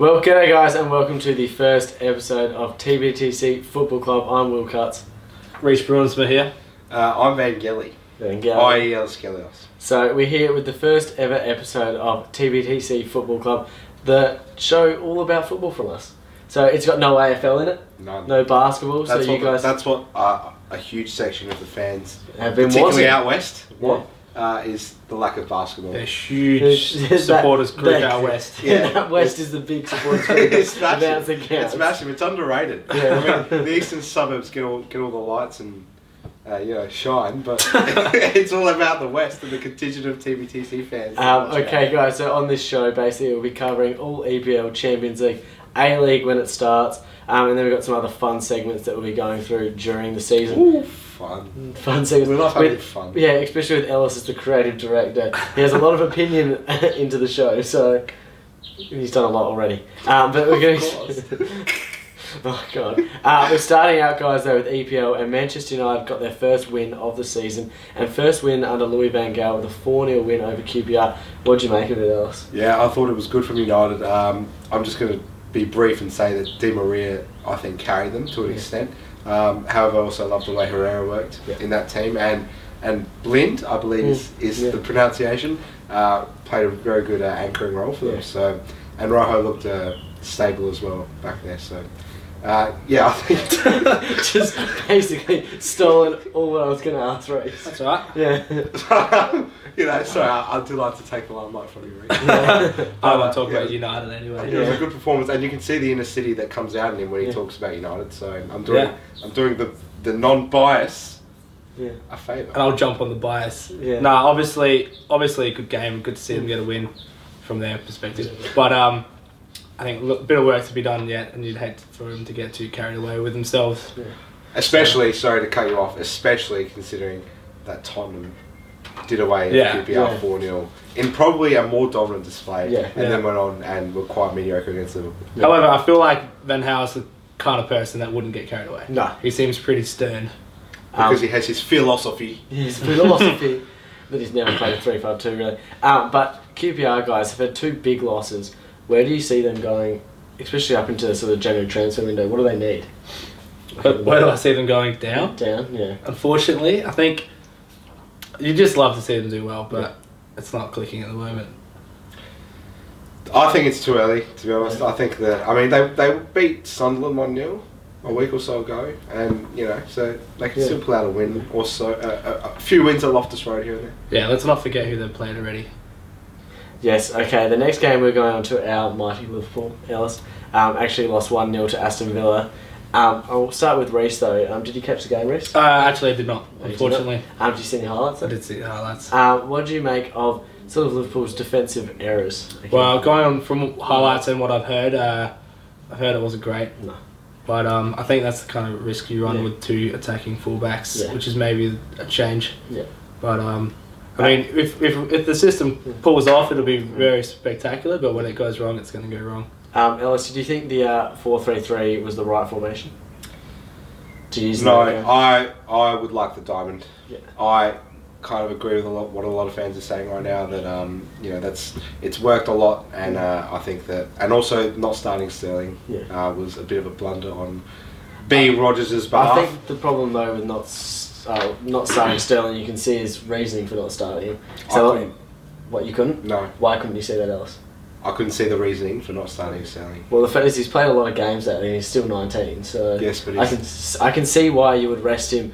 Well, g'day guys and welcome to the first episode of TBTC Football Club. I'm Will Cutts. Reece Brunsma here. I'm Van Gelly. I.E.L. Skelios. So we're here with the first ever episode of TBTC Football Club, the show all about football from us. So it's got no AFL in it, None. no basketball. That's so what you guys that's what a huge section of the fans, have been particularly wanting. out west, Yeah. Is the lack of basketball. They're huge supporters group out west. Yeah, that west is the big supporters group. It's massive. It's It's It's underrated. Yeah. I mean, the eastern suburbs get all the lights and shine, but it's all about the west and the contingent of TBTC fans. Okay, guys. So on this show, basically, we'll be covering all EPL, Champions League, A-League when it starts, and then we've got some other fun segments that we'll be going through during the season. Ooh, fun. Fun segments. We love having fun. Yeah, especially with Ellis as the creative director. He has a lot of opinion into the show, so he's done a lot already. But we're going to... Oh, God. We're starting out, guys, though, with EPL, and Manchester United got their first win of the season, and first win under Louis van Gaal with a 4-0 win over QPR. What did you make of it, Ellis? Yeah, I thought it was good from United. I'm just going to be brief and say that Di Maria, I think, carried them to an extent. However, I also love the way Herrera worked in that team, and Blind, I believe is the pronunciation, played a very good anchoring role for them. So, and Rojo looked stable as well back there. So, I think just basically stolen all what I was going to ask, Reece. That's all right. Yeah. Sorry, I do like to take the limelight from you, Reece. I want to talk about United anyway. It was a good performance, and you can see the inner city that comes out in him when he talks about United. So I'm doing the non-bias a favour. And I'll jump on the bias. Yeah. No, obviously a good game. Good to see them get a win from their perspective. But I think a bit of work to be done yet, and you'd hate for them to get too carried away with themselves. Yeah. Especially, sorry to cut you off, especially considering that Tottenham did away at QPR 4-0 in probably a more dominant display, and then went on and were quite mediocre against Liverpool. Yeah. However, I feel like Van Gaal's the kind of person that wouldn't get carried away. No. He seems pretty stern. Because he has his philosophy. His philosophy that he's never played 3-5-2 really. But QPR guys have had two big losses. Where do you see them going, especially up into the sort of January transfer window? What do they need? But where do I see them going? Down? Down, yeah. Unfortunately, I think you just love to see them do well, but it's not clicking at the moment. I think it's too early, to be honest. I think that, they beat Sunderland 1-0 a week or so ago, and, so they can still pull out a win or so. A few wins at Loftus Road here and there. Yeah, let's not forget who they've played already. Yes, okay. The next game we're going on to our mighty Liverpool, Ellis. Actually lost 1-0 to Aston Villa. I'll start with Reece though. Did you catch the game, Reece? Actually I did not, unfortunately. Did you see any highlights? I did see the highlights. What do you make of sort of Liverpool's defensive errors? Okay. Well, going on from highlights and what I've heard it wasn't great. No. But I think that's the kind of risk you run with two attacking fullbacks, which is maybe a change. Yeah. But if the system pulls off, it'll be very spectacular. But when it goes wrong, it's going to go wrong. Ellis, do you think the 4-3-3 was the right formation to use? No, I would like the diamond. Yeah. I kind of agree with what a lot of fans are saying right now, that it's worked a lot, and I think that, and also not starting Sterling was a bit of a blunder on Rodgers' behalf. I think the problem though with not starting Sterling, you can see his reasoning for not starting him. So what, you couldn't? No. Why couldn't you see that, Ellis? I couldn't see the reasoning for not starting Sterling. Well, the fact is he's played a lot of games out there and he's still 19, so yes, but I can see why you would rest him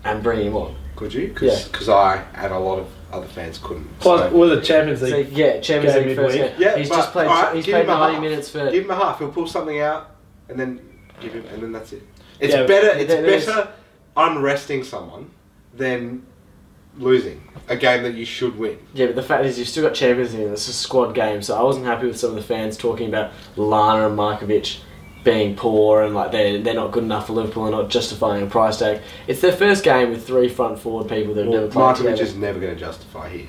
and bring him on. Could you? Because I and a lot of other fans couldn't. Plus, with the Champions League. So, Champions League first game. Yeah, he's just played. He's played 90 minutes for. Give him a half. He'll pull something out, and then give him, and then that's it. It's better. It's better unresting someone than losing a game that you should win. Yeah, but the fact is you've still got Champions League. It's a squad game, so I wasn't happy with some of the fans talking about Lana and Markovic being poor and like they're not good enough for Liverpool and not justifying a price tag. It's their first game with three front forward people that have never played together. Markovic is never going to justify his,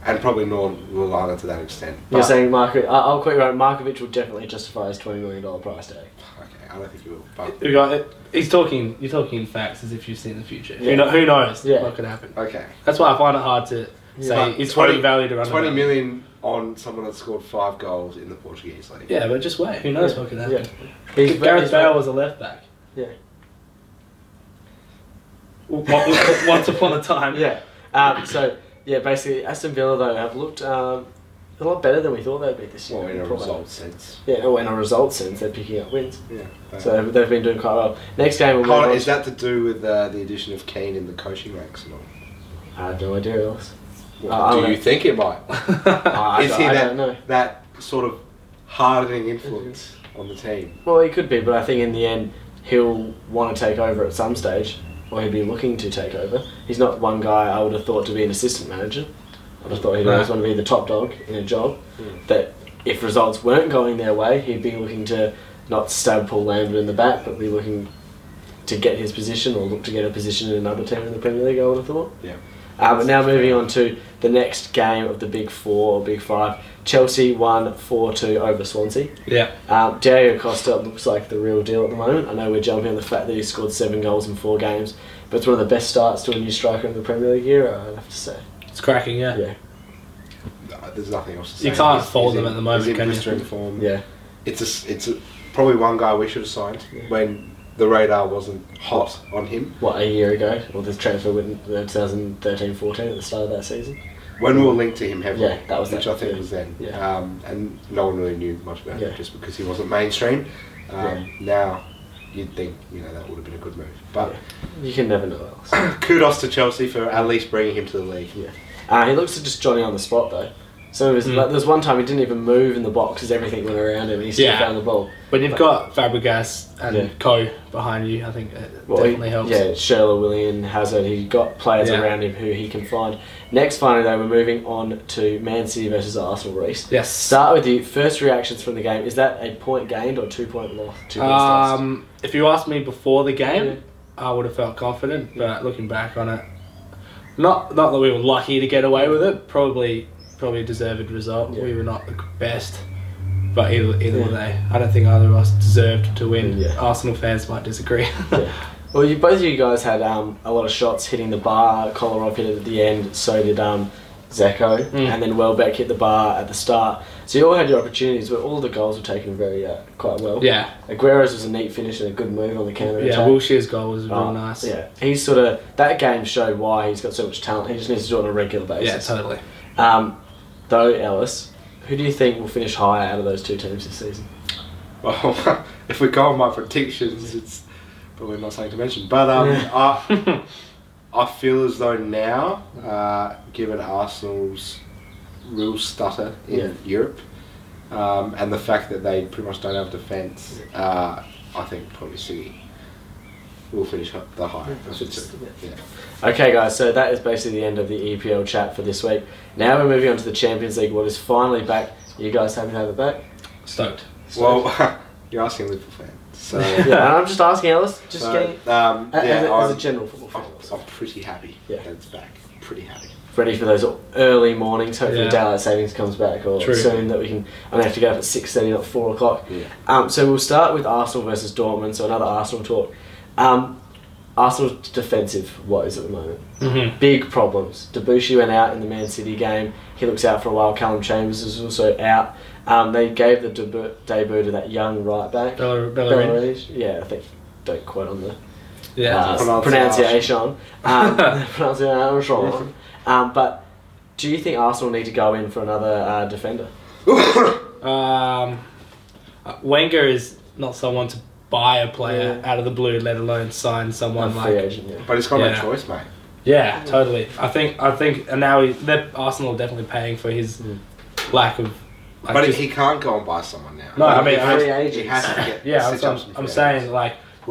and probably nor will Lana to that extent. You're saying Markovic? I'll quite right. Markovic will definitely justify his $20 million price tag. Okay, I don't think he will. But you're talking facts as if you've seen the future. Yeah. Who knows what could happen? Okay. That's why I find it hard to say it's 20 valued around 20 million on someone that scored 5 goals in the Portuguese league. Yeah, but just wait. Who knows what can happen? Yeah. Gareth Bale was a left back. Yeah. Once upon a time. Yeah. Basically, Aston Villa though have looked a lot better than we thought they'd be this year. Well, in a result sense. Yeah, in a result sense, they're picking up wins. Yeah. So they've been doing quite well. Next game will be... Is that to do with the addition of Keane in the coaching ranks and all? I have no idea else. Do you think it might? Is he don't know. that sort of hardening influence on the team? Well, he could be, but I think in the end he'll want to take over at some stage, or he'll be looking to take over. He's not one guy I would have thought to be an assistant manager. I would have thought he'd always want to be the top dog in a job. That if results weren't going their way, he'd be looking to not stab Paul Lambert in the back, but be looking to get his position or look to get a position in another team in the Premier League, I would have thought. Yeah. But now moving on to the next game of the Big Four or Big Five. Chelsea won 4-2 over Swansea. Yeah. Diego Costa looks like the real deal at the moment. I know we're jumping on the fact that he scored 7 goals in 4 games, but it's one of the best starts to a new striker in the Premier League era, I'd have to say. It's cracking, yeah. Yeah. No, there's nothing else to say. You can't fault them at the moment, he's in can blistering you? form. Yeah. It's probably one guy we should have signed when the radar wasn't hot on him. What, a year ago? Or the transfer in 2013-14 at the start of that season? When we were linked to him heavily, that was which I think was then. Yeah. And no one really knew much about him just because he wasn't mainstream. Now, you'd think that would have been a good move. But you can never know else. Kudos to Chelsea for at least bringing him to the league. Yeah. He looks just Johnny on the spot though. So there's one time he didn't even move in the box as everything went around him and he still found the ball. When you've got Fabregas and Co behind you, I think it definitely helps. Yeah, Schürrle, Willian, Hazard, he's got players around him who he can find. Next, finally though, we're moving on to Man City versus Arsenal, Reece. Yes. Start with you. First reactions from the game. Is that a point gained or 2 point loss? 2 points lost? If you asked me before the game, I would have felt confident, but looking back on it, not that we were lucky to get away with it, probably a deserved result. We were not the best, but either way, I don't think either of us deserved to win. Arsenal fans might disagree. Well, both of you guys had a lot of shots hitting the bar. Kolarov hit it at the end, so did Zeko, and then Welbeck hit the bar at the start. So you all had your opportunities, but all the goals were taken quite well. Yeah. Aguero's was a neat finish and a good move on the counter attack. Yeah, Wilshere's goal was real nice. Yeah, he's that game showed why he's got so much talent. He just needs to do it on a regular basis. Yeah, totally. Though, Ellis, who do you think will finish higher out of those two teams this season? Well, if we go on my predictions, it's probably not something to mention. But I feel as though now, given Arsenal's real stutter in Europe, and the fact that they pretty much don't have defence, I think probably City will finish up the high. Okay, guys, so that is basically the end of the EPL chat for this week. Now we're moving on to the Champions League, what is finally back. Are you guys happy to have it back? Stoked. Well, you're asking Liverpool fans. So yeah, I'm just asking Ellis, as a general football fan. I'm pretty happy that it's back. Pretty happy. Ready for those early mornings. Hopefully daylight savings comes back soon that we can. I'm going to have to get up at 6:30, not 4 o'clock. Yeah. So we'll start with Arsenal versus Dortmund. So another Arsenal talk. Arsenal's defensive woes at the moment. Big problems. Debuchy went out in the Man City game. He looks out for a while. Callum Chambers is also out. They gave the debut to that young right back. Bellerin. Yeah, I think. Don't quote on the pronunciation. Pronunciation. But do you think Arsenal need to go in for another defender? Wenger is not someone to buy a player out of the blue, let alone sign someone like. Agent, But he's got no choice, mate. Yeah, totally. I think, and now Arsenal are definitely paying for his lack of. But he can't go and buy someone now. No, I mean, he has to get. Yeah, I'm saying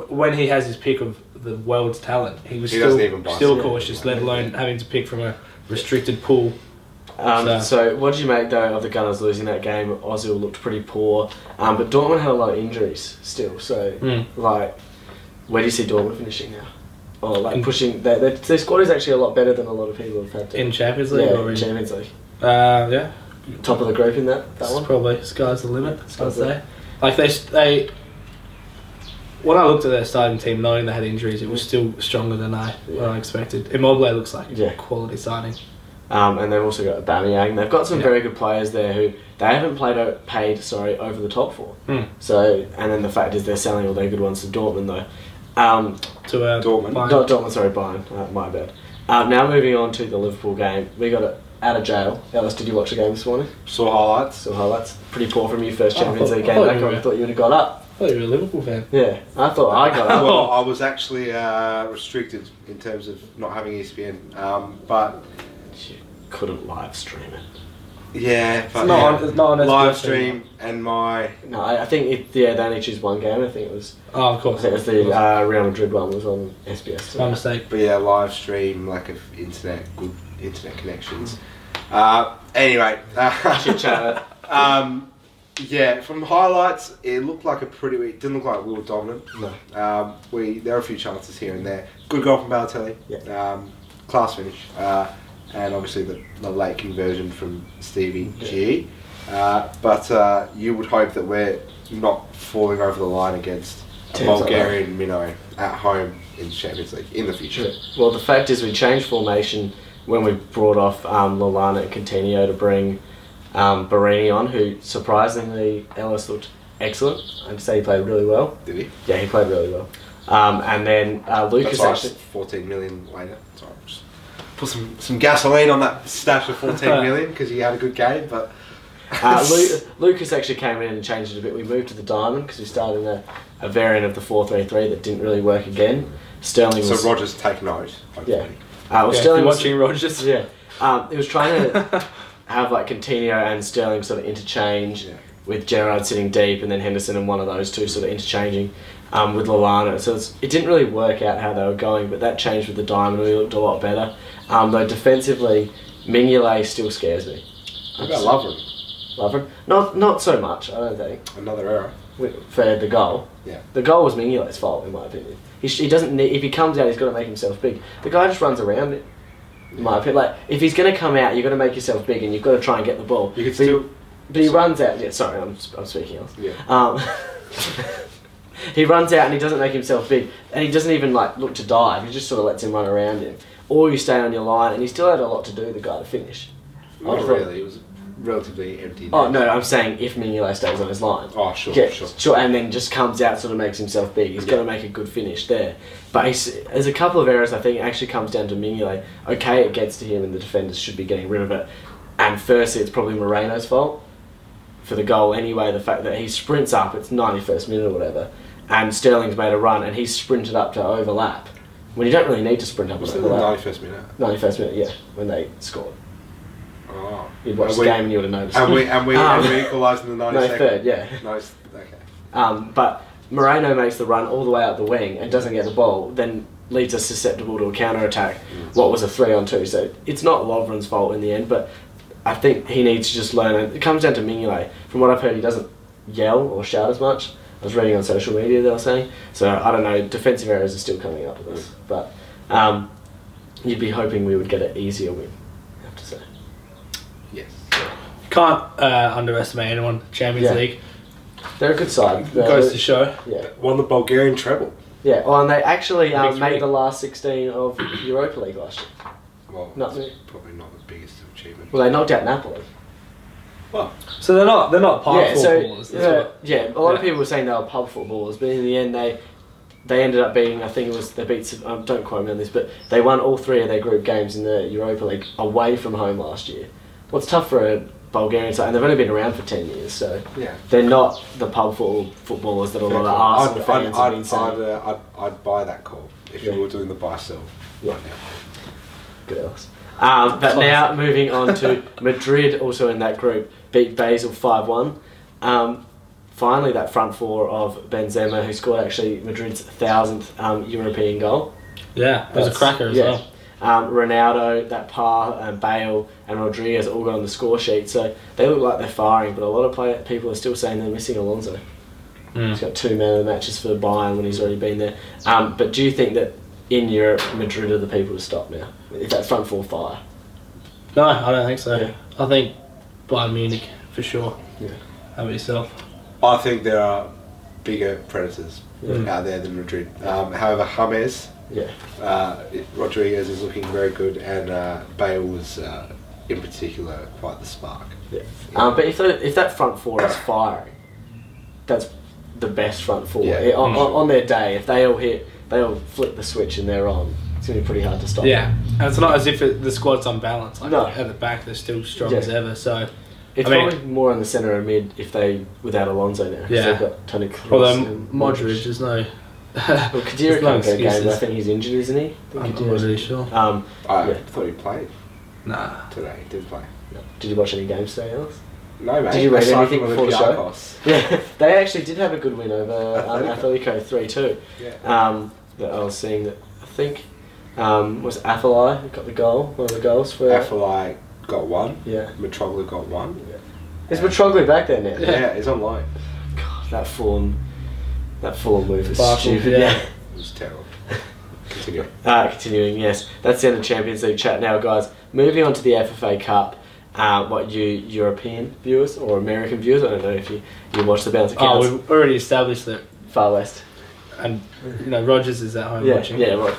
when he has his pick of the world's talent, he was still cautious, let alone having to pick from a restricted pool. So what did you make though of the Gunners losing that game? Ozil looked pretty poor, but Dortmund had a lot of injuries still. So where do you see Dortmund finishing now? Or pushing their squad is actually a lot better than a lot of people have had to. In Champions League or in Champions League? Yeah. Top of the group in that one? Probably sky's the limit, I'd say. Like they when I looked at their starting team, knowing they had injuries, it was still stronger than I expected. Immobile looks like a quality signing. And they've also got Aubameyang. They've got some very good players there who they haven't paid over the top for. So, and then the fact is they're selling all their good ones to Dortmund though. Dortmund. Not Dortmund, sorry, Bayern. My bad. Now moving on to the Liverpool game. We got it out of jail. Ellis, did you watch the game this morning? Saw highlights. Pretty poor from you, first Champions League game back. I thought you would have got up. I thought you were a Liverpool fan. Yeah, I thought I got up. Well, I was actually restricted in terms of not having ESPN, but you couldn't live stream it. Yeah, but it's not on live stream and my. No, I think they only choose one game. I think it was. Oh, of course. I think it was the Real Madrid one was on SBS. My mistake. But yeah, live stream, lack of good internet connections. Anyway, chit chat. Yeah, from highlights, it looked like it didn't look like we were dominant. No. There were a few chances here and there. Good goal from Balotelli. Yeah. Class finish. And obviously the late conversion from Stevie G. But you would hope that we're not falling over the line against a Bulgarian minnow at home in the Champions League in the future. Yeah. Well, the fact is we changed formation when we brought off Lallana and Coutinho to bring Barini on, who surprisingly Ellis looked excellent. I'd say he played really well. Did he? Yeah, he played really well. And then Lucas That's actually 14 million later. Sorry, just put some gasoline on that stash of 14 million because he had a good game. But Lucas actually came in and changed it a bit. We moved to the diamond because we started in a variant of the 4-3-3 that didn't really work again. Sterling was... So Rogers take note. Hopefully. Yeah. Sterling was watching Rogers. Yeah. He was trying to have like Coutinho and Sterling sort of interchange with Gerrard sitting deep and then Henderson and one of those two sort of interchanging with Lallana. So it didn't really work out how they were going, but that changed with the diamond. We looked a lot better. Though defensively, Mignolet still scares me. What about Lovren? Not so much, I don't think. Another error. For the goal. Yeah. The goal was Mignolet's fault, in my opinion. He doesn't need... If he comes out, he's got to make himself big. The guy just runs around it. In my opinion, like if he's going to come out, you've got to make yourself big, and you've got to try and get the ball. You could still. But he runs out. Yeah, sorry, I'm speaking else. Yeah. He runs out and he doesn't make himself big, and he doesn't even like look to dive. He just sort of lets him run around him, or you stay on your line, and he still had a lot to do. The guy to finish. Not really. It was relatively empty. Oh no, I'm saying if Mignolet stays on his line. Oh sure, yeah, sure. And then just comes out, sort of makes himself big. He's got to make a good finish there. But there's a couple of errors. I think it actually comes down to Mignolet. Okay, it gets to him, and the defenders should be getting rid of it. And firstly, it's probably Moreno's fault for the goal anyway. The fact that he sprints up, it's 91st minute or whatever, and Sterling's made a run, and he's sprinted up to overlap when you don't really need to sprint up. Was it the 91st minute? 91st minute, yeah, when they scored. Oh. You'd watch the game and you would have noticed. And we equalised in the 92nd. 93rd, yeah. Nice. Okay. But Moreno makes the run all the way out the wing and doesn't get the ball, then leaves us susceptible to a counter-attack. What was a 3-on-2, so it's not Lovren's fault in the end, but I think he needs to just learn. It comes down to Mignolet. From what I've heard, he doesn't yell or shout as much. I was reading on social media, they were saying. So I don't know, defensive errors are still coming up with us. But you'd be hoping we would get an easier win, I have to say. Yes. Can't underestimate anyone. Champions League. They're a good side. Goes to show. Yeah. Won the Bulgarian treble. Yeah, well, and they actually made the last 16 of Europa League last year. Well, probably not the biggest achievement. Well, they knocked out Napoli. Well, so they're not pub footballers. A lot of people were saying they were pub footballers, but in the end they ended up beating. I think it was they beat. Don't quote me on this, but they won all 3 of their group games in the Europa League away from home last year. Well, it's tough for a Bulgarian side, and they've only been around for 10 years, so they're not the pub footballers that a lot of Arsenal fans have been saying. I'd buy that call if you were doing the buy-sell right now. Good else. But now moving on to Madrid, also in that group, beat Basel 5-1. Finally, that front four of Benzema, who scored actually Madrid's 1,000th European goal. Yeah, it was a cracker as well. Ronaldo, that Par, Bale and Rodriguez all got on the score sheet, so they look like they're firing, but a lot of people are still saying they're missing Alonso. He's got 2 man of the matches for Bayern when he's already been there. But do you think that in Europe, Madrid are the people to stop now, if that front four fire? No, I don't think so. Yeah. I think Bayern Munich, for sure. Yeah. How about yourself? I think there are bigger predators out there than Madrid. However, James, Rodriguez is looking very good, and Bale was in particular quite the spark. Yeah. But if that front four is firing, that's the best front four. Yeah. On their day, if they all flip the switch and they're on, it's going to be pretty hard to stop. Yeah, and it's not as if the squad's unbalanced. Like No. at the back, they're still strong as ever. So it's probably more in the centre and mid if they without Alonso now. Yeah. They've got Toni Kroos. Although and Modric is no. Well, Khedira can't go game, but I think he's injured, isn't he? I'm not really sure. I thought he played Nah. today. He did play. No. Did you watch any games today, Alex? No, mate. Did you read Aside anything from before the show? Olympiacos. Yeah, they actually did have a good win over Atletico 3-2. Yeah. That I was seeing that I think was Athalai who got the goal, one of the goals for. Afellay got one. Yeah. Mitroglou got one. Yeah. Is Mitroglou back there now? Yeah, he's on loan. God, that Fulham move is Bartle, stupid. yeah. Yeah. It was terrible. Continue. Continuing, yes. That's the end of Champions League chat now, guys. Moving on to the FFA Cup. What you European viewers or American viewers? I don't know if you watch the Bounce accounts. Oh, we've already established that, Far West. and Rogers is at home watching. Yeah, right.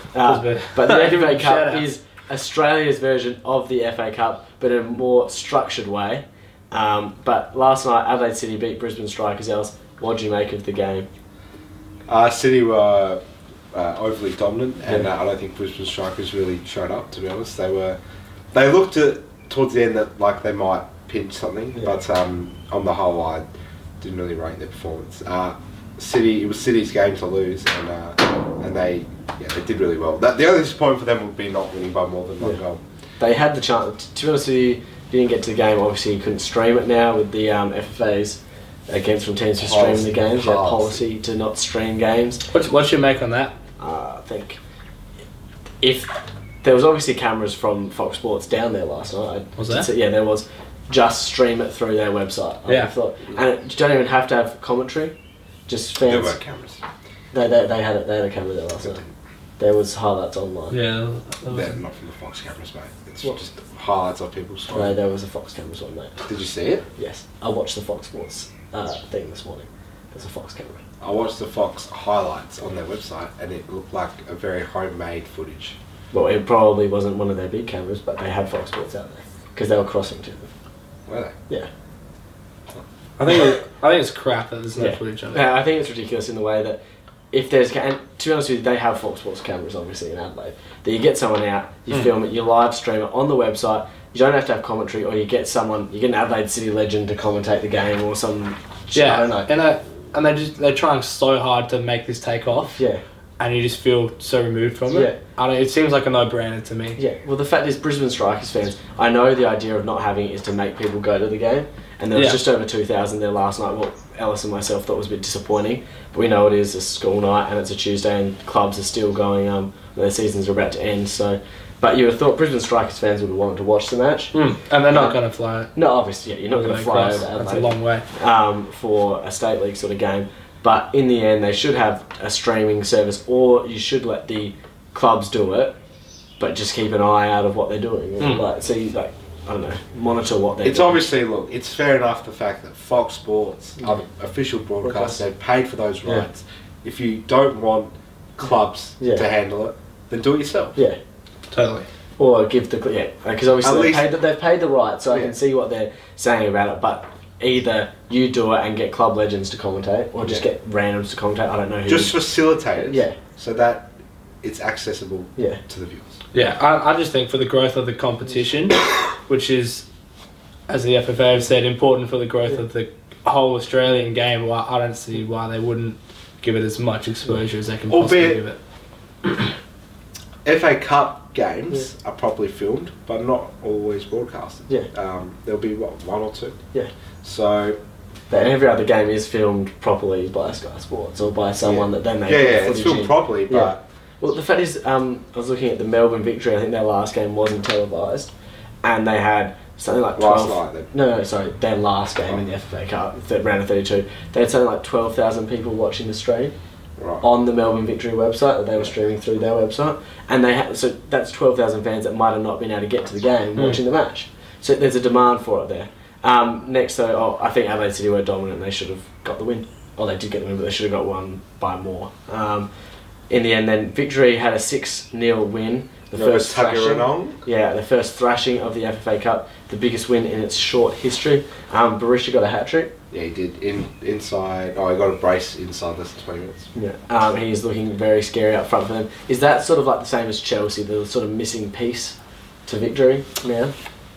But the FA Cup is Australia's version of the FA Cup, but in a more structured way. But last night, Adelaide City beat Brisbane Strikers. Else, what do you make of the game? City were overly dominant, and I don't think Brisbane Strikers really showed up. To be honest, they looked towards the end that like they might pinch something, but on the whole, I didn't really rate their performance. It was City's game to lose, and they did really well. The only disappointment for them would be not winning by more than one goal. They had the chance. To be honest with you, didn't get to the game. Obviously, you couldn't stream it now with the FFA's against from teams who stream the games. They had policy to not stream games. What's your make on that? I think if there was obviously cameras from Fox Sports down there last night. Was there? Yeah, there was. Just stream it through their website. I thought, and you don't even have to have commentary. Just fans. There were cameras. They had it. They had a camera there last night. There was highlights online. Yeah. They're not from the Fox cameras, mate. It's just highlights of people's phone. No, there was a Fox cameras on, mate. Did you see it? Yes, I watched the Fox Sports thing this morning. There's a Fox camera. I watched the Fox highlights on their website, and it looked like a very homemade footage. Well, it probably wasn't one of their big cameras, but they had Fox Sports out there because they were crossing to them. Were they? Yeah. I think it's crap that there's no footage of it. I think it's ridiculous in the way that if there's and to be honest with you, they have Fox Sports cameras obviously in Adelaide. That you get someone out, you film it, you live stream it on the website. You don't have to have commentary, or you get an Adelaide City legend to commentate the game, or some. Yeah, I don't know. And they're trying so hard to make this take off. Yeah. And you just feel so removed from it. Yeah. It seems like a no-brainer to me. Yeah. Well, the fact is, Brisbane Strikers fans, I know the idea of not having it is to make people go to the game, and there was just over 2,000 there last night. What Alice and myself thought was a bit disappointing, but we know it is a school night and it's a Tuesday, and clubs are still going. Their seasons are about to end, so. But you would have thought Brisbane Strikers fans would have wanted to watch the match. And they're not going to fly. No, obviously, you're not going to fly over Adelaide. That's a long way. For a state league sort of game. But in the end, they should have a streaming service, or you should let the clubs do it, but just keep an eye out of what they're doing. I don't know, monitor what they're doing. It's obviously, look, it's fair enough the fact that Fox Sports are the official broadcast, they've paid for those rights. If you don't want clubs to handle it, then do it yourself. Yeah. Totally. Or give because obviously they've paid the rights, so I can see what they're saying about it, but either you do it and get club legends to commentate, or just get randoms to commentate. I don't know who. Just facilitate it. Yeah. So that it's accessible to the viewers. Yeah, I just think for the growth of the competition, which is, as the FFA have said, important for the growth of the whole Australian game, I don't see why they wouldn't give it as much exposure as they can possibly give it. FA Cup games are properly filmed, but not always broadcasted. Yeah. There'll be, one or two? Yeah. So... But every other game is filmed properly by Sky Sports, or by someone that then they put footage it's filmed properly, but... Yeah. Well, the fact is, I was looking at the Melbourne victory. I think their last game wasn't televised, and they had something like 12... Last night, then? No, sorry, their last game in the FFA Cup, round of 32. They had something like 12,000 people watching the stream on the Melbourne Victory website that they were streaming through their website, and they had, so that's 12,000 fans that might have not been able to get to the game watching the match. So there's a demand for it there. Next, I think Adelaide City were dominant. And they should have got the win. Or they did get the win, but they should have got one by more. In the end, then Victory had a 6-0 win the first thrashing. Yeah, the first thrashing of the FFA Cup, the biggest win in its short history. Barisha got a hat-trick. Yeah, he did. Inside. Oh, he got a brace inside less than 20 minutes. Yeah. He's looking very scary up front for them. Is that sort of like the same as Chelsea, the sort of missing piece to victory now?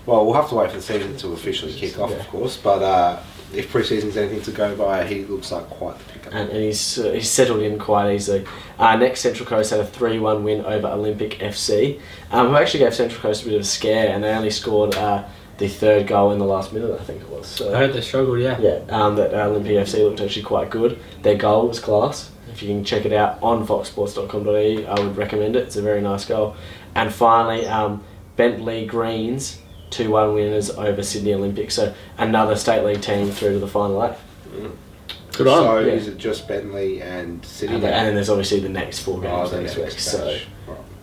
Well, we'll have to wait for the season to officially kick off, of course. But if pre-season's anything to go by, he looks like quite the pickup. And he's settled in quite easily. Next, Central Coast had a 3-1 win over Olympic FC, who actually gave Central Coast a bit of a scare, and they only scored the third goal in the last minute, I think it was. So, I heard they struggled, yeah. Yeah, that Olympic FC looked actually quite good. Their goal was class. If you can check it out on foxsports.com.au, I would recommend it. It's a very nice goal. And finally, Bentley Greens 2-1 winners over Sydney Olympic. So another state league team through to the final 8. Good on. So is it just Bentley and Sydney? And then there's obviously the next 4 games next week. So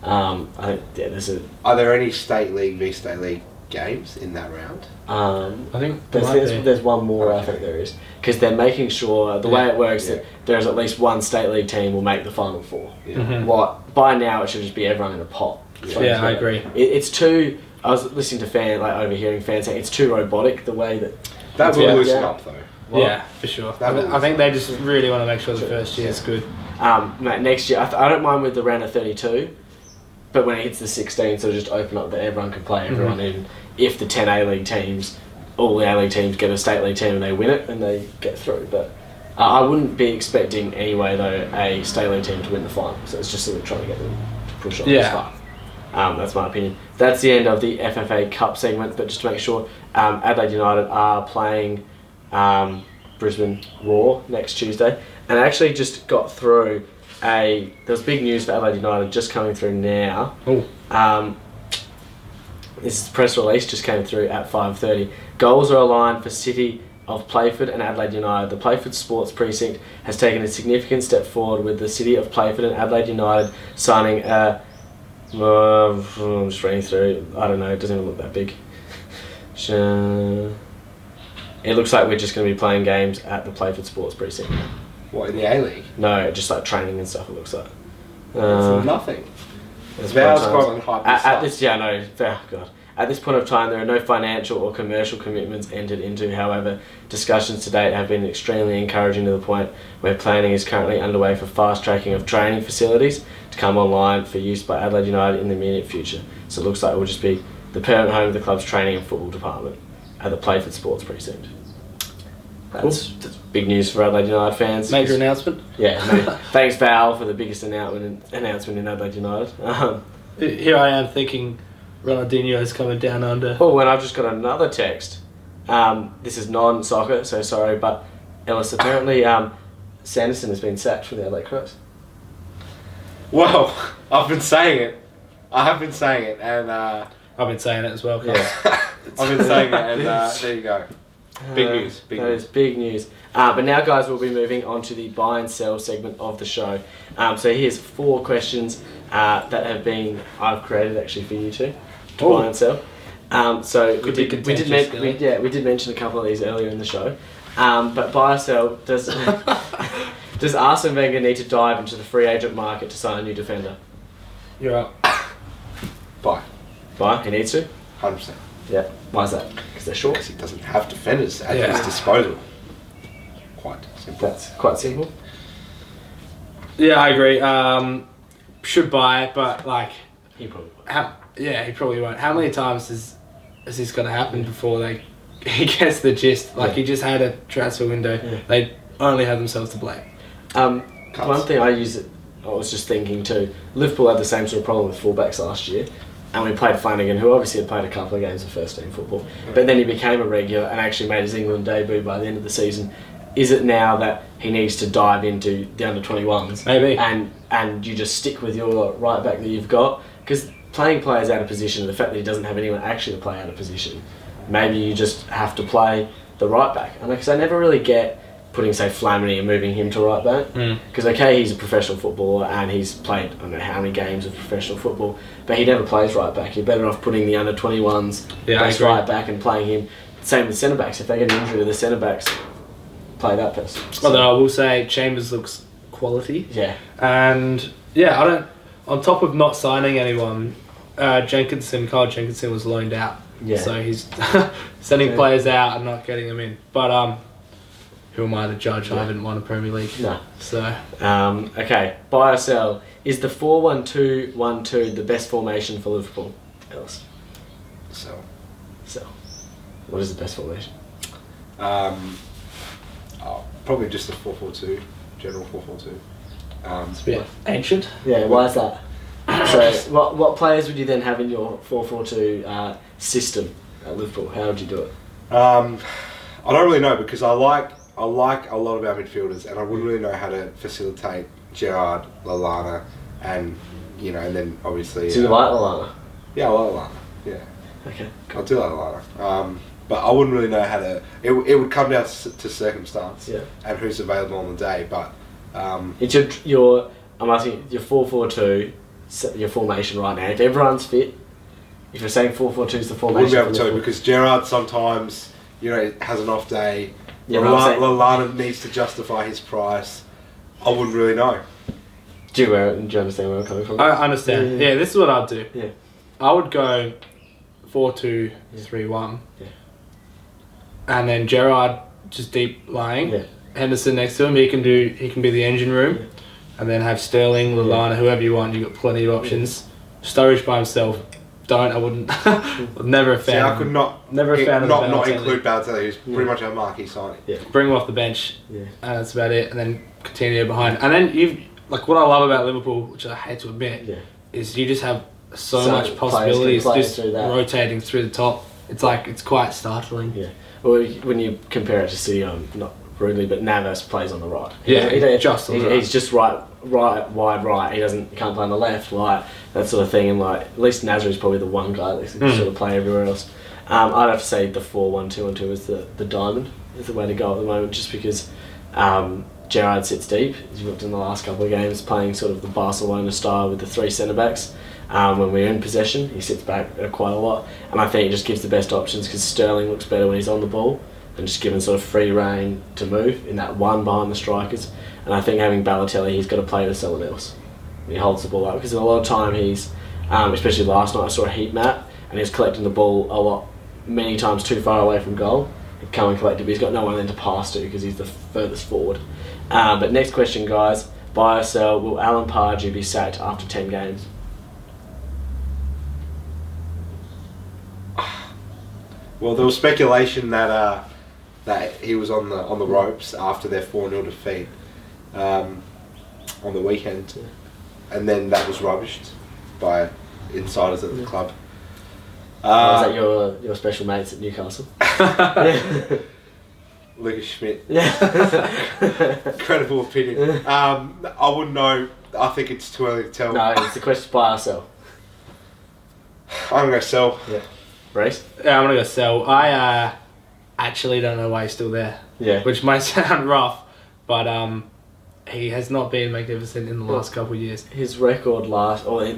I think there's a. Are there any state league v state league games in that round? I think there's one more. I think there is, because they're making sure the way it works that there's at least one state league team will make the final 4. Yeah. Mm-hmm. What by now it should just be everyone in a pot. Yeah, I agree. It's too. I was listening to overhearing fans saying it's too robotic the way that will loosen up though. Yeah, for sure. I think they just really want to make sure the first year is good. Next year, I don't mind with the round of 32, but when it hits the 16, so just open up that everyone can play everyone in. If the 10 A-League teams, all the A-League teams get a state league team and they win it and they get through. But I wouldn't be expecting anyway though a state league team to win the final. So it's just sort of trying to get them to push on this far. That's my opinion. That's the end of the FFA Cup segment, but just to make sure, Adelaide United are playing Brisbane Roar next Tuesday. And I actually just got through there was big news for Adelaide United just coming through now. This press release just came through at 5:30. Goals are aligned for City of Playford and Adelaide United. The Playford Sports Precinct has taken a significant step forward with the City of Playford and Adelaide United signing a... I'm just reading through. I don't know. It doesn't even look that big. It looks like we're just going to be playing games at the Playford Sports Precinct. What, in the A-League? No, just like training and stuff. It looks like. It's nothing. At this point of time, there are no financial or commercial commitments entered into. However, discussions to date have been extremely encouraging to the point where planning is currently underway for fast tracking of training facilities to come online for use by Adelaide United in the immediate future. So it looks like it will just be the permanent home of the club's training and football department at the Playford Sports Precinct. That's big news for Adelaide United fans. Major announcement. Yeah, thanks Val for the biggest announcement in Adelaide United. Here I am thinking Ronaldinho's coming down under. Oh, and I've just got another text. This is non-soccer, so sorry, but Ellis, apparently Sanderson has been sacked from the Adelaide Crows. Well, I've been saying it. I have been saying it, and I've been saying it as well. Yeah. I've been saying it, and there you go. Big news. That is big news. But now, guys, we'll be moving on to the buy and sell segment of the show. So here's 4 questions that I've created actually for you two to buy and sell. So we did mention a couple of these earlier in the show. But buy or sell, does Arsene Wenger need to dive into the free agent market to sign a new defender? You're up. Buy? He needs to? 100%. Yeah. Why is that? Because they're short? Because he doesn't have defenders at his disposal. Quite simple. That's quite simple. Yeah, I agree. Should buy, but like... He probably won't. He probably won't. How many times is this going to happen before he gets the gist? Like, he just had a transfer window. Yeah. They only have themselves to blame. One thing I was just thinking too, Liverpool had the same sort of problem with fullbacks last year. And we played Flanagan, who obviously had played a couple of games of first team football. But then he became a regular and actually made his England debut by the end of the season. Is it now that he needs to dive into the under-21s? Maybe. And you just stick with your right back that you've got? Because playing players out of position, the fact that he doesn't have anyone actually to play out of position, maybe you just have to play the right back. Because I never really get putting, say, Flamini and moving him to right back. Because, okay, he's a professional footballer and he's played, I don't know how many games of professional football, but he never plays right back. You're better off putting the under-21s right back and playing him. Same with centre-backs. If they get an injury to the centre-backs, play that person. Although I will say Chambers looks quality. Yeah. And, on top of not signing anyone, Kyle Jenkinson was loaned out. Yeah. So he's sending players out and not getting them in. But who am I to judge? I haven't won a Premier League. No. So. Okay. Buy or sell. Is the 4-1-2-1-2 the best formation for Liverpool? Else. Sell. What is the best formation? Probably just the 4-4-2, general 4-4-2. It's a bit ancient. Yeah, why is that? So, what players would you then have in your 4-4-2 system at Liverpool? How would you do it? I don't really know because I like a lot of our midfielders, and I wouldn't really know how to facilitate Gerrard, Lallana, and then obviously. Do you like Lallana? Yeah, I like Lallana. Yeah. Okay. I do like Lallana. But I wouldn't really know how to. It would come down to circumstance and who's available on the day. But it's your. I'm asking your 4-4-2, your formation right now. If everyone's fit, if you're saying 4-4-2 is the formation, I wouldn't be able to tell you because Gerrard sometimes has an off day. Yeah, Lallana needs to justify his price. I wouldn't really know. Do you understand where I'm coming from? I understand. Yeah, this is what I'd do. Yeah. I would go 4-2-3-1. Yeah. And then Gerrard just deep lying. Yeah. Henderson next to him. He can be the engine room. Yeah. And then have Sterling, Lallana, whoever you want. You've got plenty of options. Sturridge by himself. I wouldn't. Never a fan. See, I could not include Balotelli, who's pretty much a marquee signing. Yeah. Bring him off the bench. Yeah. And that's about it. And then continue behind. And then what I love about Liverpool, which I hate to admit, is you just have so much possibilities just rotating through the top. It's quite startling. Yeah. Well, when you compare it to City, not rudely, but Navas plays on the right. He's just wide right. He can't play on the left, right, that sort of thing. And at least Nazar's probably the one guy that can sort of play everywhere else. I'd have to say the 4-1-2-1-2 is the diamond, is the way to go at the moment, just because Gerrard sits deep. As you've looked in the last couple of games, playing sort of the Barcelona style with the three centre backs. When we're in possession, he sits back quite a lot, and I think it just gives the best options because Sterling looks better when he's on the ball and just given sort of free rein to move in that one behind the strikers. And I think having Balotelli, he's got to play with someone else. He holds the ball up because a lot of time he's, especially last night, I saw a heat map and he was collecting the ball many times too far away from goal. He'd come and collect it, but he's got no one then to pass to because he's the furthest forward. But next question, guys: buy or sell? Will Alan Pardew be sacked after 10 games? Well, there was speculation that he was on the ropes after their 4-0 defeat on the weekend, and then that was rubbished by insiders at the club. Was that your special mates at Newcastle? Lucas Schmidt. Yeah. Credible opinion. I wouldn't know. I think it's too early to tell. No, it's the question: buy or sell? I'm gonna sell. Yeah. Race? Yeah, I'm gonna go sell. I actually don't know why he's still there. Yeah. Which might sound rough, but he has not been magnificent in the last couple of years. His record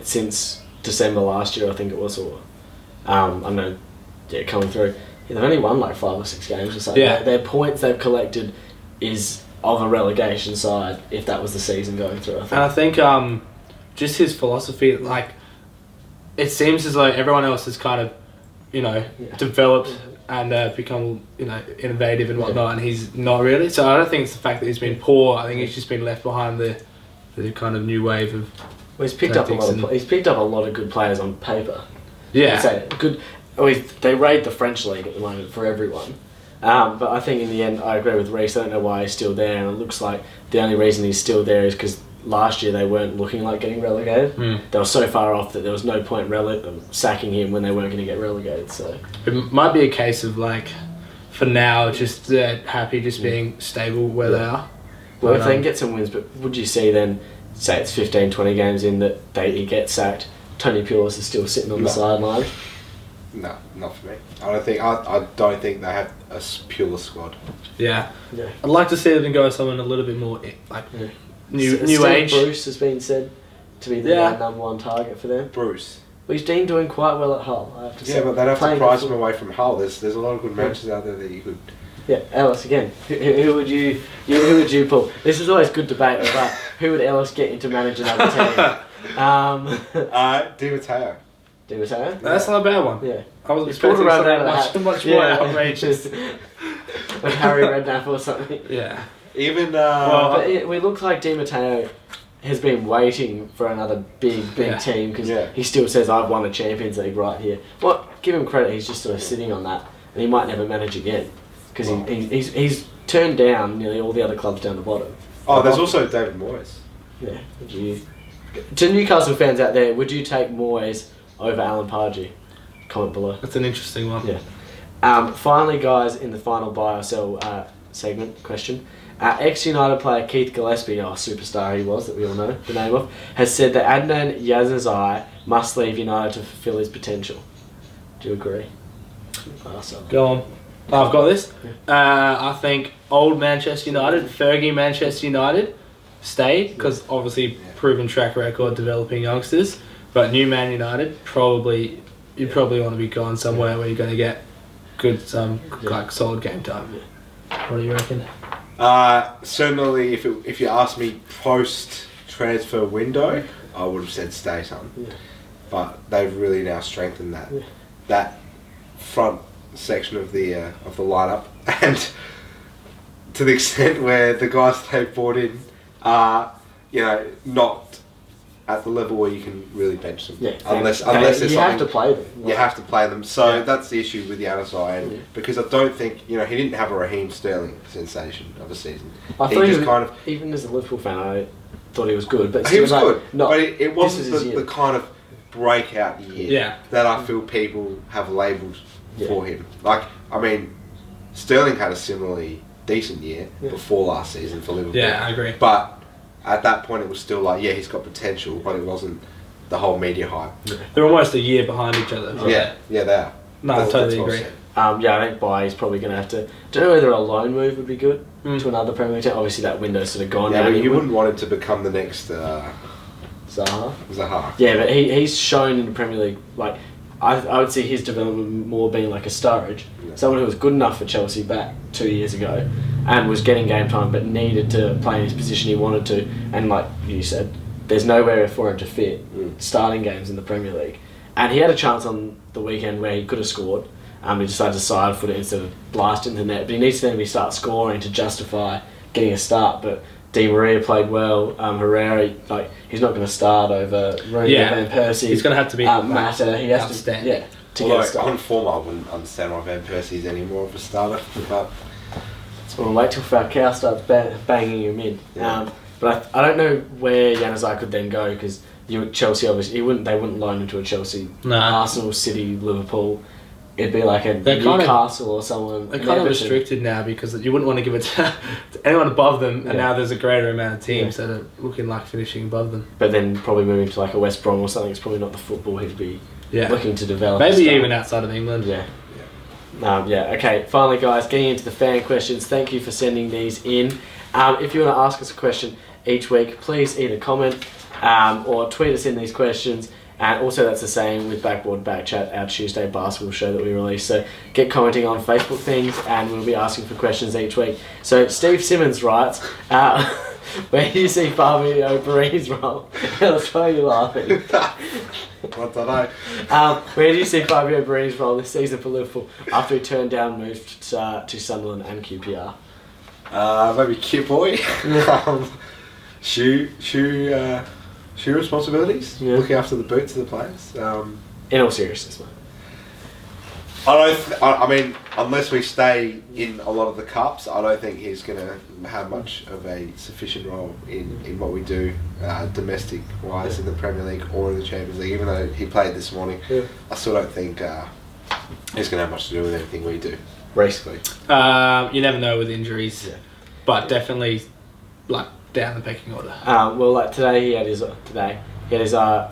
since December last year, I think it was, or I don't know, coming through. They've only won 5 or 6 games or something. Yeah. Their points they've collected is of a relegation side if that was the season going through, I think. And I think just his philosophy, it seems as though everyone else has kind of, developed and become, innovative and whatnot, and he's not really. So I don't think it's the fact that he's been poor. I think he's just been left behind the kind of new wave of. Well, he's picked up a lot of good players on paper. Yeah. They raid the French league at the moment for everyone. But I think in the end, I agree with Reece. I don't know why he's still there, and it looks like the only reason he's still there is because last year they weren't looking like getting relegated. They were so far off that there was no point sacking him when they weren't going to get relegated. So it might be a case of for now, just happy just being stable where they are. Well, if they can get some wins, but would you see then, say it's 15, 20 games in that he gets sacked, Tony Pulis is still sitting on the sideline? No, not for me. I don't think they have a Pulis squad. Yeah. I'd like to see them go with someone a little bit more new age. Bruce has been said to be the number one target for them. Bruce. Well, he's been doing quite well at Hull, I have to say. Yeah, but they'd have to price him away from Hull. There's a lot of good managers out there that you could. Yeah, Ellis again. Who would you pull? This is always good debate about who would Ellis get into manage another team. Di Matteo. Di Matteo? That's not a bad one. Yeah. I was He's pulled expecting around out something of much the hat. more outrageous. Like Harry Redknapp or something. Yeah. Even But we look like Di Matteo has been waiting for another big team because he still says, I've won a Champions League right here. Well, give him credit, he's just sort of sitting on that and he might never manage again because he's turned down nearly all the other clubs down the bottom. Oh, there's also David Moyes. Yeah. To Newcastle fans out there, would you take Moyes over Alan Pardew? Comment below. That's an interesting one. Yeah. Finally, guys, in the final buy or sell segment question, ex-United player Keith Gillespie, superstar he was that we all know the name of, has said that Adnan Januzaj must leave United to fulfil his potential. Do you agree? Go on. I've got this. I think old Manchester United, Fergie Manchester United, stayed because obviously proven track record developing youngsters. But new Man United, you probably want to be going somewhere where you're going to get good, like solid game time. What do you reckon? Certainly, if you ask me post transfer window, I would have said stay, son. But they've really now strengthened that front section of the lineup, and to the extent where the guys they've brought in are, not at the level where you can really bench them. Unless there's you have to play them. You have to play them. So that's the issue with Januzaj, because I don't think he didn't have a Raheem Sterling sensation of a season. I thought even as a Liverpool fan, I thought he was good, but he was good. But it wasn't the kind of breakout year that I feel people have labelled for him. Like, I mean, Sterling had a similarly decent year before last season for Liverpool. Yeah, I agree. But at that point, it was still like, he's got potential, but it wasn't the whole media hype. They're almost a year behind each other. Yeah, they are. No, I totally agree. I think Bailly's probably going to have to... Don't know whether a loan move would be good to another Premier League team. Obviously, that window's sort of gone now. Yeah, but you wouldn't want him to become the next... Zaha. Yeah, but he's shown in the Premier League, like... I would see his development more being like a Sturridge. Someone who was good enough for Chelsea back 2 years ago and was getting game time but needed to play in his position he wanted to. And like you said, there's nowhere for him to fit starting games in the Premier League. And he had a chance on the weekend where he could have scored. He decided to side foot it instead of blasting the net. But he needs to then start scoring to justify getting a start. But Di Maria played well. Herrera, he's not going to start over Rooney Van Persie. He's going to have to be Mata. He has to get a start. On form, I wouldn't understand why Van Persie's any more of a starter. But we'll wait till Falcao starts banging him in. But I don't know where Januzaj could then go because Chelsea obviously they wouldn't loan him to a Chelsea, Arsenal, City, Liverpool. It'd be like a Newcastle or someone. They're kind of restricted now because you wouldn't want to give it to anyone above them, and now there's a greater amount of teams that are looking like finishing above them. But then probably moving to like a West Brom or something, it's probably not the football he'd be looking to develop. Maybe even outside of England. Okay, finally guys, getting into the fan questions. Thank you for sending these in. If you want to ask us a question each week, please either comment or tweet us in these questions. And also that's the same with Backboard Backchat, our Tuesday basketball show that we release. So get commenting on Facebook things and we'll be asking for questions each week. So Steve Simmons writes, where do you see Fabio Borini's role? That's why you're laughing. I don't know. Where do you see Fabio Borini's role this season for Liverpool after he turned down moves to Sunderland and QPR? Maybe Kit Boy. Shoe responsibilities, looking after the boots of the players. In all seriousness, mate. I mean, unless we stay in a lot of the cups, I don't think he's going to have much of a sufficient role in what we do domestic-wise in the Premier League or in the Champions League. Even though he played this morning, I still don't think he's going to have much to do with anything we do. Basically, you never know with injuries, but definitely down the pecking order. Today he had his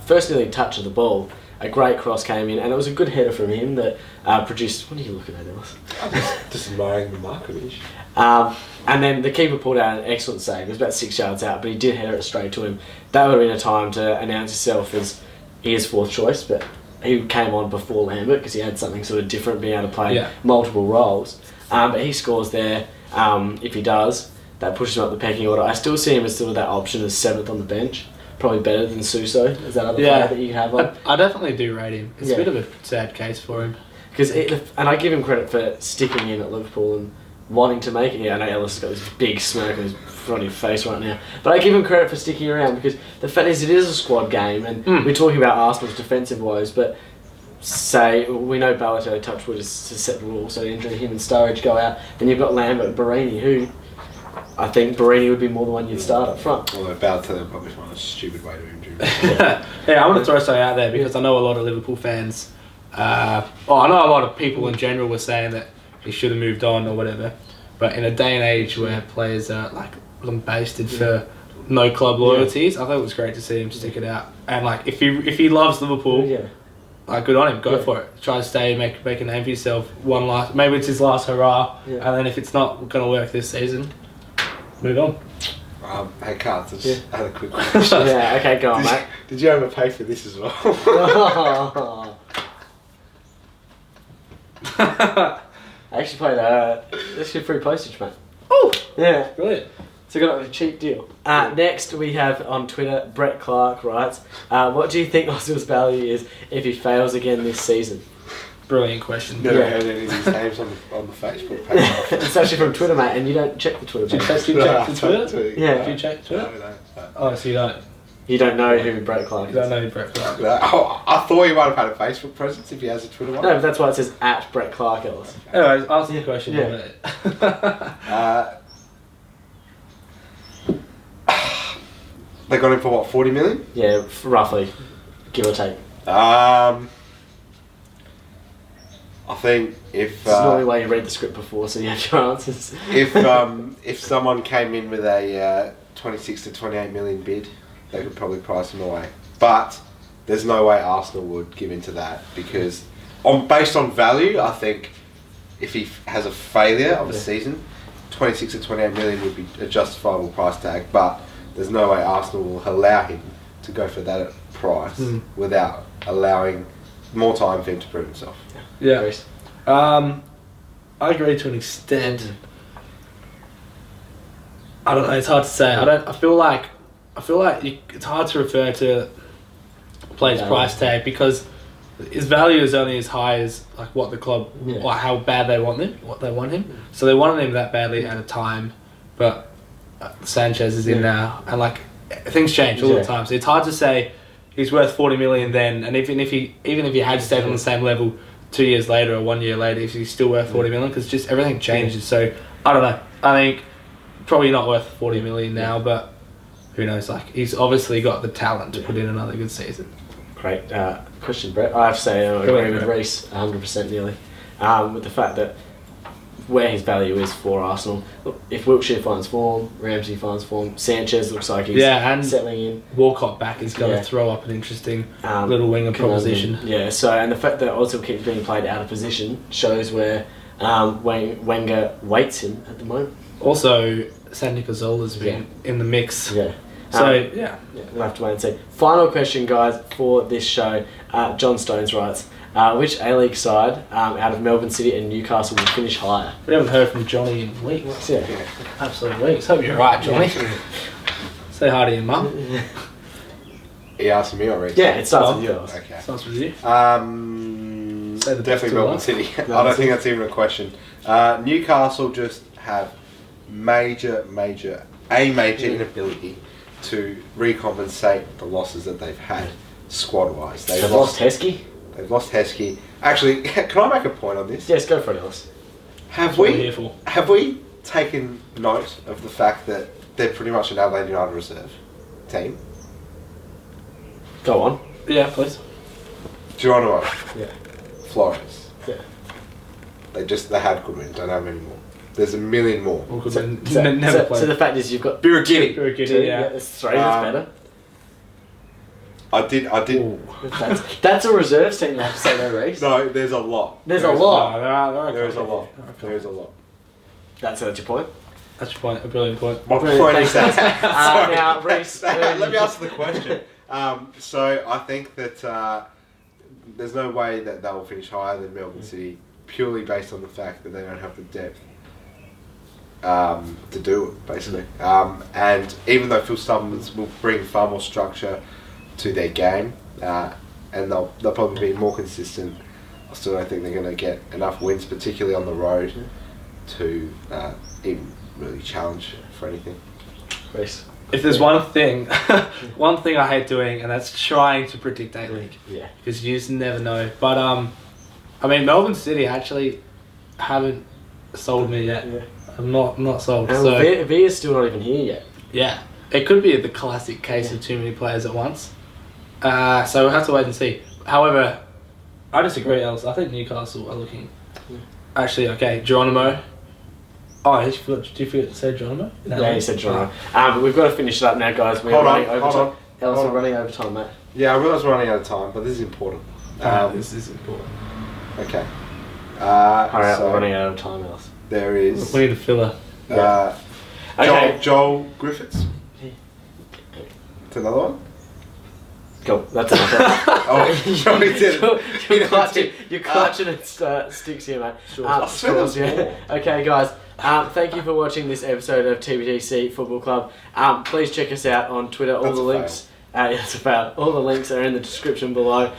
first nearly touch of the ball. A great cross came in, and it was a good header from him that produced... What are you looking at, Ellis? Just admiring the Markovic. And then the keeper pulled out an excellent save. It was about 6 yards out, but he did header it straight to him. That would have been a time to announce himself as his fourth choice, but he came on before Lambert because he had something sort of different, being able to play multiple roles. But he scores there. If he does, that pushes him up the pecking order. I still see him as sort of that option as 7th on the bench, probably better than Suso. Is that other player that you can have on? I definitely do rate him. It's a bit of a sad case for him. And I give him credit for sticking in at Liverpool and wanting to make it. Yeah, I know Ellis has got this big smirk on his front of his face right now. But I give him credit for sticking around because the fact is it is a squad game and we're talking about Arsenal's defensive woes, but say, we know Balotelli Touchwood is to set the rules, so injury him and Sturridge go out. Then you've got Lambert and Barini, who I think Barini would be more the one you'd start up front. Although Balotelli probably find a stupid way to injure him. Yeah, I'm going to throw something out there because I know a lot of Liverpool fans, I know a lot of people in general were saying that he should have moved on or whatever. But in a day and age where players are like lambasted for no club loyalties, I thought it was great to see him stick it out. And like if he loves Liverpool, like good on him, go for it. Try to stay, make a name for yourself. Maybe it's his last hurrah, and then if it's not going to work this season, move on. Hey, Carl, just had a quick question. Okay, go on, mate. Did you ever pay for this as well? I actually played this is free postage, mate. Oh! Yeah. Brilliant. So I got a cheap deal. Next we have on Twitter, Brett Clark writes, what do you think Ozil's value is if he fails again this season? Brilliant question. Never heard any of his names on the Facebook page. It's actually from Twitter, mate, and you don't check the Twitter page. Do you check the Twitter? Yeah. Do you check Twitter? No. Oh, so you don't? You don't know who Brett Clark is? You don't know who Brett Clark is? I thought he might have had a Facebook presence if he has a Twitter one. No, but that's why it says at Brett Clark Ellis. Anyways, answer the question. They got him for what, 40 million? Yeah, roughly, give or take. I think if it's not the way you read the script before, so you have your answers. if someone came in with a 26 to 28 million bid, they could probably price him away. But there's no way Arsenal would give into that because, based on value, I think if he has a failure of a season, 26 to 28 million would be a justifiable price tag. But there's no way Arsenal will allow him to go for that price without allowing more time for him to prove himself. Yeah. I agree to an extent. I don't know. It's hard to say. I feel like it's hard to refer to a player's price tag because his value is only as high as like what the club, like how bad they want him. So they wanted him that badly at a time, but Sanchez is in now, and like things change all the time. So it's hard to say he's worth 40 million then, and even if he had stayed on the same level 2 years later or 1 year later, if he's still worth 40 million, because just everything changes. So I don't know. I think probably not worth 40 million now, but who knows? Like he's obviously got the talent to put in another good season. Great question, Brett. I have to say I agree with Reece 100% nearly, with the fact that where his value is for Arsenal. Look, if Wiltshire finds form, Ramsey finds form, Sanchez looks like he's settling in. Walcott back is going to throw up an interesting little winger proposition. Yeah, so and the fact that Ozil keeps being played out of position shows where Wenger waits him at the moment. Also, Santi Cazzola's been in the mix. Yeah. So, we'll have to wait and see. Final question, guys, for this show. John Stones writes, which A-League side out of Melbourne City and Newcastle will finish higher? We haven't heard from Johnny in weeks. Absolute weeks. Hope you're right, Johnny. Say hi to your mum. He asked me already. Yeah, it starts with you. Okay. Starts with you. Definitely Melbourne City. I don't think that's even a question. Newcastle just have major inability to recompensate the losses that they've had squad-wise. They've lost Heskey? They've lost Heskey. Actually, can I make a point on this? Yes, go for it, Ellis. Have we taken note of the fact that they're pretty much an Adelaide United reserve team? Go on. Yeah, please. Geronimo. Yeah. Flores. Yeah. They had good wins. Don't have any more. There's a million more. So the fact is you've got Birighitti, yeah. That's three. That's better. I did. Ooh, that's a reserves team. You have to say no, Reece. No, there's a lot. There's a lot. There's a lot. There's a lot. That's your point. That's your point. A brilliant point. My point is that. Now, Reece. Let me answer the question. So I think that there's no way that they'll finish higher than Melbourne City purely based on the fact that they don't have the depth to do it, basically. And even though Phil Stubbins will bring far more structure to their game, and they'll probably be more consistent, I still don't think they're going to get enough wins, particularly on the road, to even really challenge for anything. Chris? If there's one thing I hate doing, and that's trying to predict A-League. Yeah. Because you just never know. But, I mean, Melbourne City actually haven't sold me yet. Yeah. I'm not sold. And so Villa's still not even here yet. Yeah. It could be the classic case of too many players at once. So we'll have to wait and see. However, I disagree, Alice. I think Newcastle are looking... Actually, okay, Geronimo. Oh, did you forget to say Geronimo? Yeah, you said Geronimo. But we've got to finish it up now, guys. We're running over time. Alice, we're running over time, mate. Yeah, I realise we're running out of time, but this is important. This is important. Okay. Hurry up, we're running out of time, Alice. There is... We need a filler. Okay. Joel Griffiths. It's another one. Cool, that's enough. You're clutching at sticks here, mate. Sure. Okay, guys. Thank you for watching this episode of TBTC Football Club. Please check us out on Twitter. All the links. It's about all the links are in the description below.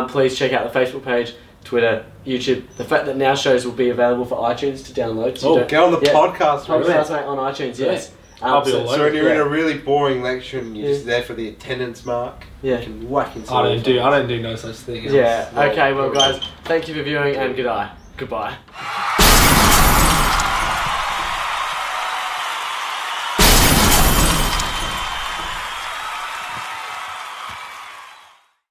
Please check out the Facebook page, Twitter, YouTube. The fact that now shows will be available for iTunes to download. So get on the podcast. Podcast, mate, on iTunes. Yes. I'll be so when you're in a really boring lecture and you're just there for the attendance mark, you can whack into I don't do no such thing. Yeah. Okay. Well, guys, thank you for viewing and goodbye.